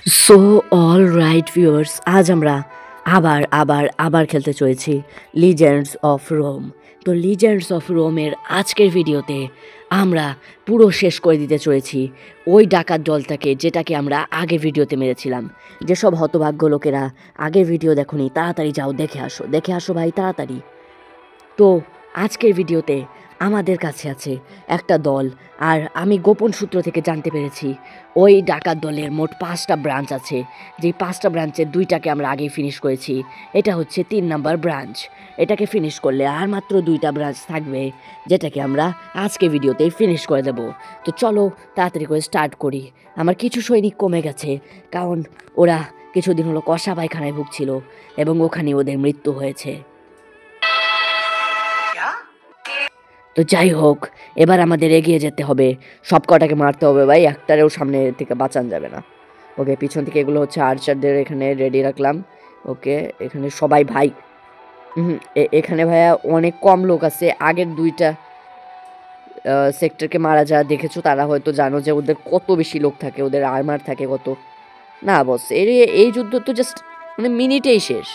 So all right viewers, আজ আমরা আবার আবার আবার খেলতে চলেছি লিজেন্ডস অফ রোম। তো লিজেন্ডস অফ রোমের আজকের ভিডিওতে আমরা পুরো শেষ করে দিতে চলেছি ওই ডাকাত দলটাকে, যেটাকে আমরা আগের ভিডিওতে মেরেছিলাম। যেসব হতভাগ্য লোকেরা আগের ভিডিও দেখোনি, তাড়াতাড়ি যাও, দেখে আসো ভাই, তাড়াতাড়ি। তো আজকের ভিডিওতে আমাদের কাছে আছে একটা দল, আর আমি গোপন সূত্র থেকে জানতে পেরেছি ওই ডাকাত দলের মোট 5টা ব্রাঞ্চ আছে। যেই 5টা ব্রাঞ্চের 2টাকে আমরা আগেই ফিনিশ করেছি। এটা হচ্ছে 3 নাম্বার ব্রাঞ্চ। এটাকে ফিনিশ করলে আর মাত্র 2টা ব্রাঞ্চ থাকবে, যেটাকে আমরা আজকে ভিডিওতেই ফিনিশ করে দেব। তো চলো তাড়াতাড়ি করে স্টার্ট করি। আমার কিছু সৈনিক কমে গেছে, কারণ ওরা কিছুদিন হলো কষা পায়খানায় ভুগছিল এবং ওখানে ওদের মৃত্যু হয়েছে। তো যাই হোক, এবার আমাদের এগিয়ে যেতে হবে, সব কটাকে মারতে হবে ভাই, একটারেও সামনে থেকে বাঁচান যাবে না। ওকে, পিছন থেকে এগুলো হচ্ছে আর্চারদের এখানে রেডি রাখলাম। ওকে, এখানে সবাই ভাই, এখানে ভাইয়া অনেক কম লোক আছে। আগের 2টা সেক্টরকে মারা যা দেখেছো, তারা হয়তো জানো যে ওদের কত বেশি লোক থাকে, ওদের আর্মার থাকে কত। না বস, এই যুদ্ধ তো জাস্ট মানে মিনিটেই শেষ।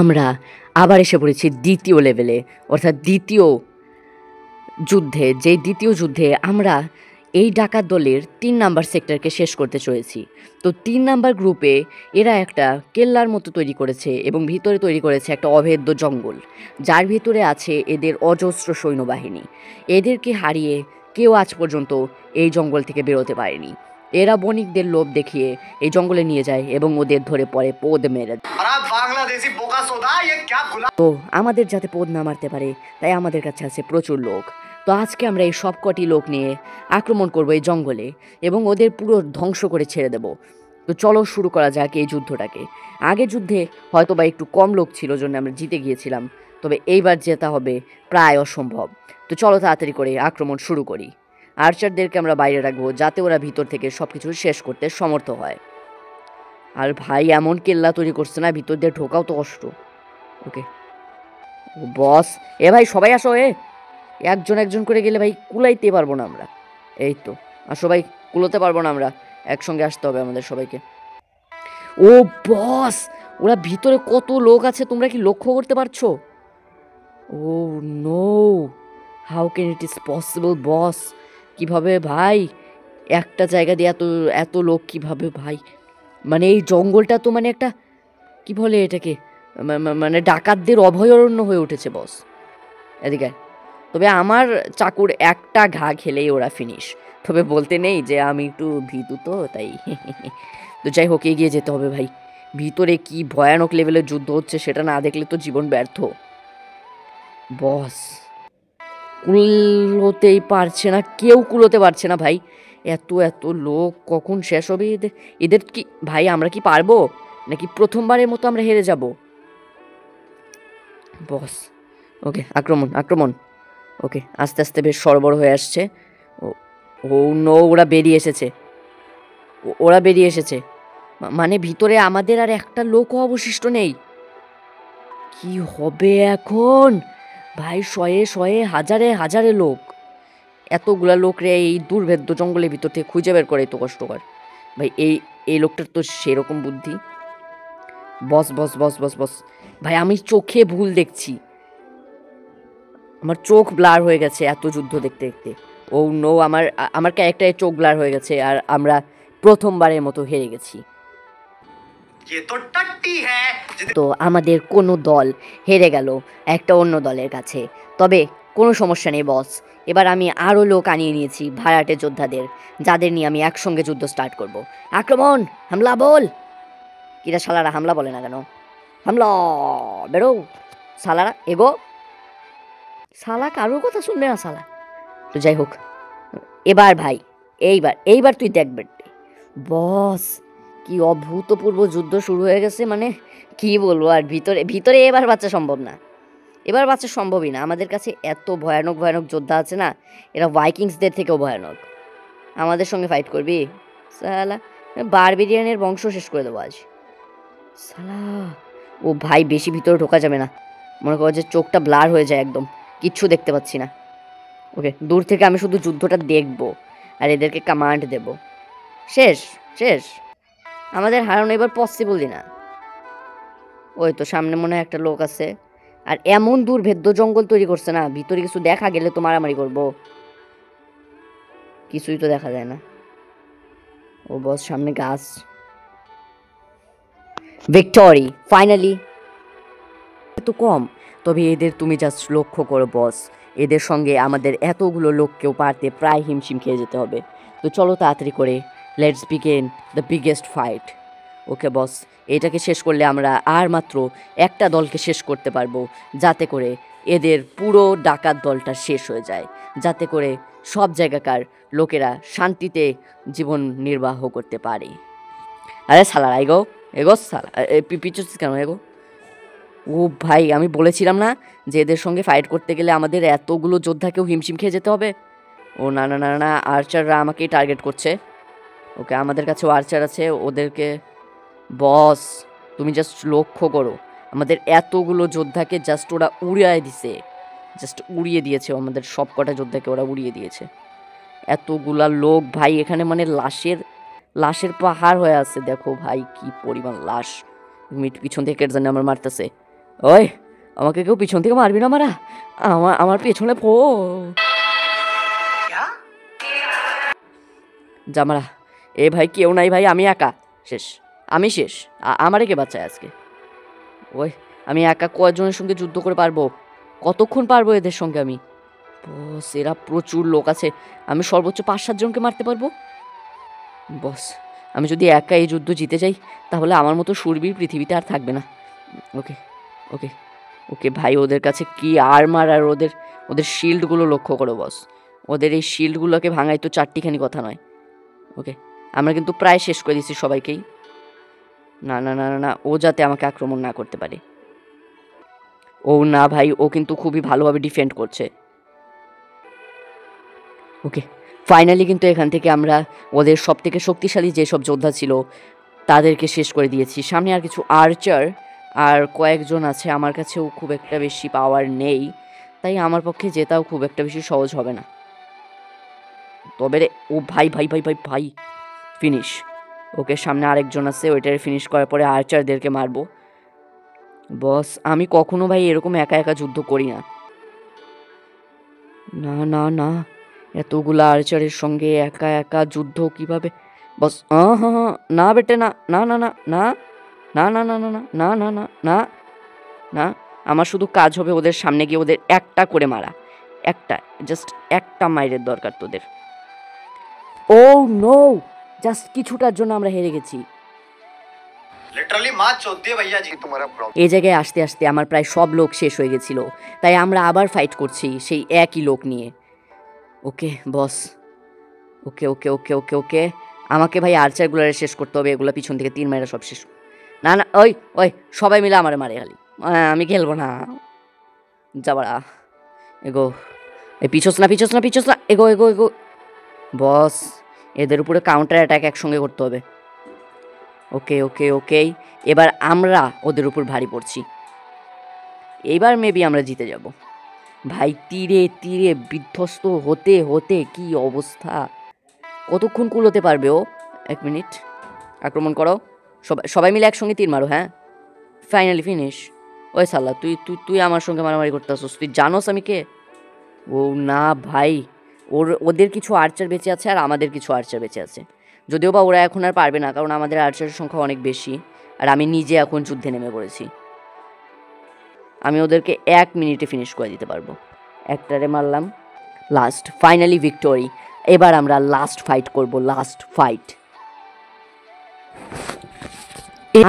আমরা আবার এসে পড়েছি দ্বিতীয় লেভেলে, অর্থাৎ দ্বিতীয় যুদ্ধে আমরা এই ডাকাত দলের 3 নাম্বার সেক্টরকে শেষ করতে চলেছি। তো 3 নাম্বার গ্রুপে এরা একটা কেল্লার মতো তৈরি করেছে এবং ভিতরে তৈরি করেছে একটা অভেদ্য জঙ্গল, যার ভিতরে আছে এদের অজস্র সৈন্যবাহিনী। এদেরকে হারিয়ে কেউ আজ পর্যন্ত এই জঙ্গল থেকে বেরোতে পারেনি। এরা বণিকদের লোভ দেখিয়ে এই জঙ্গলে নিয়ে যায় এবং ওদের ধরে পরে পোদ মেরে দেয়। তো আমাদের যাতে পোদ না মারতে পারে, তাই আমাদের কাছে আছে প্রচুর লোক। তো আজকে আমরা এই সব কটি লোক নিয়ে আক্রমণ করবো এই জঙ্গলে এবং ওদের পুরো ধ্বংস করে ছেড়ে দেব। তো চলো শুরু করা যাক এই যুদ্ধটাকে। আগের যুদ্ধে হয়তো বা একটু কম লোক ছিল, জন্য আমরা জিতে গিয়েছিলাম, তবে এইবার জেতা হবে প্রায় অসম্ভব। তো চলো তাড়াতাড়ি করে আক্রমণ শুরু করি। আর্চারদেরকে আমরা বাইরে রাখবো, যাতে ওরা ভিতর থেকে সব কিছু শেষ করতে সমর্থ হয়। আর ভাই, এমন কেল্লা তৈরি করছে না, ভিতর দিয়ে ঢোকাও তো কষ্ট। ওকে বস, এ ভাই সবাই আসো, একজন একজন করে গেলে ভাই কুলাইতে পারবো না আমরা। এই তো আসো ভাই, কুলোতে পারবো না আমরা, একসঙ্গে আসতে হবে আমাদের সবাইকে। ও বস, ওরা ভিতরে কত লোক আছে তোমরা কি লক্ষ্য করতে পারছো? Oh no, how can it is possible boss? কিভাবে ভাই একটা জায়গা দিয়ে এত এত লোক কিভাবে ভাই? মানে এই জঙ্গলটা তো মানে একটা, কি বলে এটাকে, মানে ডাকাতদের অভয়ারণ্য হয়ে উঠেছে বস। এদিকে তবে আমার চাকুর একটা ঘা খেলেই ওরা ফিনিশ। তবে বলতে নেই যে আমি একটু ভীতু, তো তাই। তো যাই হোক, এগিয়ে যেতে হবে ভাই। ভিতরে কি ভয়ানক লেভেলের যুদ্ধ হচ্ছে সেটা না দেখলে তো জীবন ব্যর্থ। বস, কুলোতেই পারছে না, কেউ কুলোতে পারছে না ভাই। এত এত লোক কখন শেষ হবে এদের? এদের কি ভাই, আমরা কি পারবো নাকি প্রথমবারের মতো আমরা হেরে যাব? বস ওকে, আক্রমণ আক্রমণ। ওকে, আস্তে আস্তে বেশ সরবর হয়ে আসছে। ও নো, ওরা বেরিয়ে এসেছে। মানে ভিতরে আমাদের আর একটা লোকও অবশিষ্ট নেই। কি হবে এখন ভাই? শয়ে শয়ে হাজারে হাজারে লোক, এতগুলা লোক রে এই দুর্ভেদ্য জঙ্গলের ভিতর থেকে খুঁজে বের করে তো কষ্টকর ভাই। এই লোকটার তো সেরকম বুদ্ধি। বস বস বস বস বস ভাই, আমি চোখে ভুল দেখছি, আমার চোখ ব্লার হয়ে গেছে এত যুদ্ধ দেখতে দেখতে। ও নো, আমার ক্যারেক্টারের চোখ ব্লার হয়ে গেছে, আর আমরা প্রথমবারের মতো হেরে গেছি। তো আমাদের কোনো দল হেরে গেল একটা অন্য দলের কাছে। তবে কোনো সমস্যা নেই বস, এবার আমি আরও লোক আনিয়ে নিয়েছি, ভাড়াটে যোদ্ধাদের, যাদের নিয়ে আমি একসঙ্গে যুদ্ধ স্টার্ট করব। আক্রমণ, হামলা বল। কিরা শালারা হামলা বলে না কেন? হামলা, বেরো শালারা, এগো। শালা কারোর কথা শুনবে না শালা। তো যাই হোক, এবার ভাই, এইবার তুই দেখবে বস, কি অভূতপূর্ব যুদ্ধ শুরু হয়ে গেছে। মানে কি বলবো আর, ভিতরে এবার বাচ্চা সম্ভব না, এবার বাচ্চা সম্ভবই না। আমাদের কাছে এত ভয়ানক ভয়ানক যোদ্ধা আছে না, এরা ভাইকিংসদের থেকেও ভয়ানক। আমাদের সঙ্গে ফাইট করবি সালা? বারবেরিয়ানের বংশ শেষ করে দেবো আজ সালা। ও ভাই, বেশি ভিতরে ঢোকা যাবে না, মনে করো যে চোখটা ব্লার হয়ে যায়, একদম কিচ্ছু দেখতে পাচ্ছি না। ওকে, দূর থেকে আমি শুধু যুদ্ধটা দেখবো আর এদেরকে কমান্ড দেব। শেষ শেষ। আমাদের হারানো এবার পসিবলই না। ওই তো সামনে মনে হয় একটা লোক আছে, আর এমন দুর্ভেদ্য জঙ্গল তৈরি করছে না, ভিতরে কিছু দেখা গেলে তো মারামারি করবো। কিছুই তো দেখা যায় না। ও বস সামনে গাছ। ভিক্টোরি ফাইনালি তো কম, তবে এদের তুমি জাস্ট লক্ষ্য করো বস, এদের সঙ্গে আমাদের এতগুলো লোককেও পারতে প্রায় হিমশিম খেয়ে যেতে হবে। তো চলো তাড়াতাড়ি করে, let's begin the biggest fight. Okay boss, এটাকে শেষ করলে আমরা আর মাত্র একটা দলকে শেষ করতে পারবো, যাতে করে এদের পুরো ডাকাত দলটা শেষ হয়ে যায়, যাতে করে সব জায়গাকার লোকেরা শান্তিতে জীবন নির্বাহ করতে পারে। আরে সালার এগো, এগো সালা, পিছুচ্ছিস কেন এগো? ও ভাই, আমি বলেছিলাম না যে এদের সঙ্গে ফাইট করতে গেলে আমাদের এতগুলো যোদ্ধাকেও হিমশিম খেয়ে যেতে হবে। ও না না না না, আর্চাররা আমাকেই টার্গেট করছে। ওকে, আমাদের কাছেও আর্চার আছে, ওদেরকে বস তুমি জাস্ট লক্ষ্য করো, আমাদের এতগুলো যোদ্ধাকে জাস্ট ওরা উড়িয়ে দিছে, জাস্ট উড়িয়ে দিয়েছে, আমাদের সব কটা যোদ্ধাকে ওরা উড়িয়ে দিয়েছে। এতগুলা লোক ভাই, এখানে মানে লাশের পাহাড় হয়ে আছে। দেখো ভাই কি পরিমাণ লাশ। পিছন থেকে জানি আমার মারতেছে। ওই, আমাকে কেউ পিছন থেকে মারবি না মারা, আমার পেছনে পো জামারা। এ ভাই কেউ নাই ভাই, আমি একা শেষ, আমি শেষ। আমারে কে বাঁচায় আজকে? ওই, আমি একা কয়জনের সঙ্গে যুদ্ধ করে পারবো? কতক্ষণ পারবো এদের সঙ্গে আমি? বস এরা প্রচুর লোক আছে, আমি সর্বোচ্চ 5-7 জনকে মারতে পারবো। বস আমি যদি একা এই যুদ্ধ জিতে যাই, তাহলে আমার মতো শূরবীর পৃথিবীতে আর থাকবে না। ওকে ওকে ওকে ভাই, ওদের কাছে কি আর্মার, আর ওদের শিল্ডগুলো লক্ষ্য করো বস, ওদের এই শিল্ডগুলোকে ভাঙাই তো চারটিখানি কথা নয়। ওকে, আমরা কিন্তু প্রায় শেষ করে দিচ্ছি সবাইকেই। না না না না, ও যাতে আমাকে আক্রমণ না করতে পারে। ও না ভাই, ও কিন্তু খুবই ভালোভাবে ডিফেন্ড করছে। ওকে, ফাইনালি কিন্তু এখান থেকে আমরা ওদের সব থেকে শক্তিশালী যেসব যোদ্ধা ছিল তাদেরকে শেষ করে দিয়েছি। সামনে আর কিছু আর্চার আর কয়েকজন আছে, আমার কাছেও খুব একটা বেশি পাওয়ার নেই, তাই আমার পক্ষে জেতাও খুব একটা বেশি সহজ হবে না। তবে রে, ও ভাই ভাই ভাই ভাই ভাই, ফিনিশ। ওকে, সামনে আরেকজন আছে, ওইটারে ফিনিশ করার পরে আর্চারদেরকে মারবো। বস আমি কখনো ভাই এরকম একা একা যুদ্ধ করি না। না না না, এতগুলা আর্চারের সঙ্গে একা একা যুদ্ধ কিভাবে? বস হ্যাঁ না বেটে, না না না না না না না না না না না না না না, আমার শুধু কাজ হবে ওদের সামনে গিয়ে ওদের একটা করে মারা, একটা, জাস্ট একটা মাইরের দরকার তোদের। ও নো, জাস্ট কিছুটার জন্য আমরা হেরে গেছি। এই জায়গায় আসতে আসতে আমার প্রায় সব লোক শেষ হয়ে গেছিল, তাই আমরা আবার ফাইট করছি সেই একই লোক নিয়ে। ওকে বস, ওকে ওকে ওকে ওকে ওকে, আমাকে ভাই আর্চারগুলোরে শেষ করতে হবে, এগুলো পিছন থেকে 3 মাইরা সব শেষ। না না, ওই ওই সবাই মিলে আমারে মারে খালি, আমি খেলবো না। যাবারা এগো, এই পিছস না পিছস না পিছস না, এগো এগো এগো। বস এদের উপরে কাউন্টার অ্যাটাক একসঙ্গে করতে হবে। ওকে ওকে ওকে, এবার আমরা ওদের উপর ভারী পড়ছি, এইবার মেবি আমরা জিতে যাব। ভাই তীরে তীরে বিধ্বস্ত হতে হতে কি অবস্থা, কতক্ষণ কুলোতে পারবে ও? 1 মিনিট, আক্রমণ করো, সবাই মিলে একসঙ্গে তীর মারো। হ্যাঁ, ফাইনালি ফিনিশ। ওই সাল্লা, তুই তুই তুই আমার সঙ্গে মারামারি করতে আসছিস, তুই জানোস আমি কে? ও না ভাই, ওদের কিছু আর্চার বেঁচে আছে আর আমাদের কিছু আর্চার বেঁচে আছে, যদিও বা ওরা এখন আর পারবে না, কারণ আমাদের আর্চারের সংখ্যা অনেক বেশি, আর আমি নিজে এখন যুদ্ধে নেমে পড়েছি। আমি ওদেরকে 1 মিনিটে ফিনিশ করে দিতে পারবো। একটারে মারলাম, লাস্ট, ফাইনালি ভিক্টোরি। এবার আমরা লাস্ট ফাইট করব, লাস্ট ফাইট।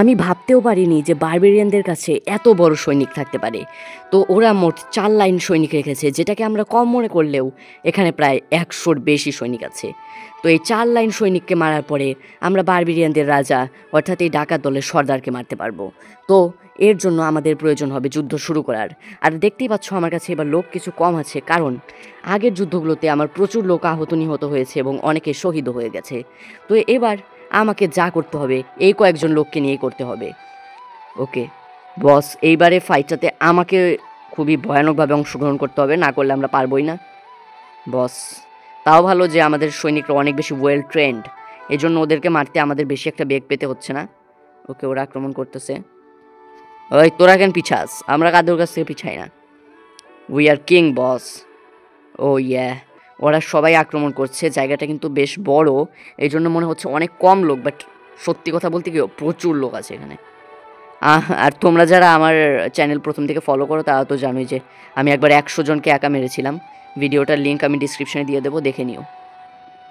আমি ভাবতেও পারিনি যে বারবেরিয়ানদের কাছে এত বড় সৈনিক থাকতে পারে। তো ওরা মোট 4 লাইন সৈনিক রেখেছে, যেটাকে আমরা কম মনে করলেও এখানে প্রায় 100-র বেশি সৈনিক আছে। তো এই 4 লাইন সৈনিককে মারার পরে আমরা বারবেরিয়ানদের রাজা অর্থাৎ এই ডাকাত দলের সর্দারকে মারতে পারবো। তো এর জন্য আমাদের প্রয়োজন হবে যুদ্ধ শুরু করার। আর দেখতেই পাচ্ছ আমার কাছে এবার লোক কিছু কম আছে, কারণ আগের যুদ্ধগুলোতে আমার প্রচুর লোক আহত নিহত হয়েছে এবং অনেকে শহীদও হয়ে গেছে। তো এবার আমাকে যা করতে হবে এই কয়েকজন লোককে নিয়ে করতে হবে। ওকে বস, এইবারে ফাইটটাতে আমাকে খুবই ভয়ানকভাবে অংশগ্রহণ করতে হবে, না করলে আমরা পারবই না। বস তাও ভালো যে আমাদের সৈনিকরা অনেক বেশি ওয়েল ট্রেন্ড, এই জন্য ওদেরকে মারতে আমাদের বেশি একটা বেগ পেতে হচ্ছে না। ওকে, ওরা আক্রমণ করতেছে। ওই তোরা কেন পিছাস? আমরা কাদের কাছ থেকে পিছাই না। উই আর কিং বস। ও ইয়া, ওরা সবাই আক্রমণ করছে। জায়গাটা কিন্তু বেশ বড়, এই জন্য মনে হচ্ছে অনেক কম লোক, বাট সত্যি কথা বলতে কি প্রচুর লোক আছে এখানে। আর তোমরা যারা আমার চ্যানেল প্রথম থেকে ফলো করো তারা তো জানোই যে আমি একবার 100 জনকে একা মেরেছিলাম। ভিডিওটার লিঙ্ক আমি ডিসক্রিপশনে দিয়ে দেবো, দেখে নিও।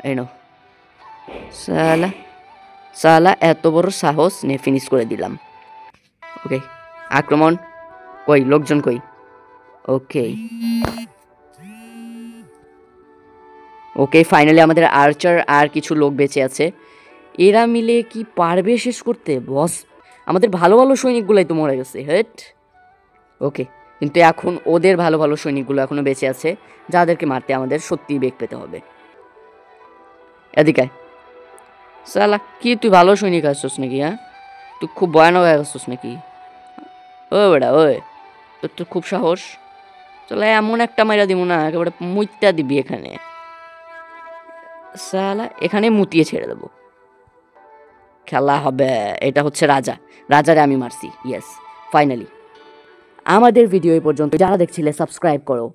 এই নো, সালা সালা এত বড় সাহস, নিয়ে ফিনিশ করে দিলাম। ওকে, আক্রমণ। কই লোকজন কই? ওকে ওকে, ফাইনালি আমাদের আর্চার আর কিছু লোক বেঁচে আছে। এরা মিলে কি পারবে শেষ করতে বস? আমাদের ভালো ভালো সৈনিকগুলাই তো মরে গেছে, হেট। ওকে, কিন্তু এখন ওদের ভালো ভালো সৈনিকগুলো এখনও বেঁচে আছে, যাদেরকে মারতে আমাদের সত্যিই বেগ পেতে হবে। এদিকে সালা, কি তুই ভালো সৈনিক আসছিস নাকি? হ্যাঁ, তুই খুব ভয়ানক হয়ে গেছিস নাকি? ও বেড়া ওই, তোর তো খুব সাহস। চলে এমন একটা মাইরা দিব না, একেবারে মুইত্যা দিবি এখানে। সালা এখানে মুতিয়ে ছেড়ে দেবো। খেলা হবে। এটা হচ্ছে রাজা, রাজারে আমি মারছি। Yes, finally. আমাদের ভিডিও এই পর্যন্ত। যারা দেখছিলে সাবস্ক্রাইব করো।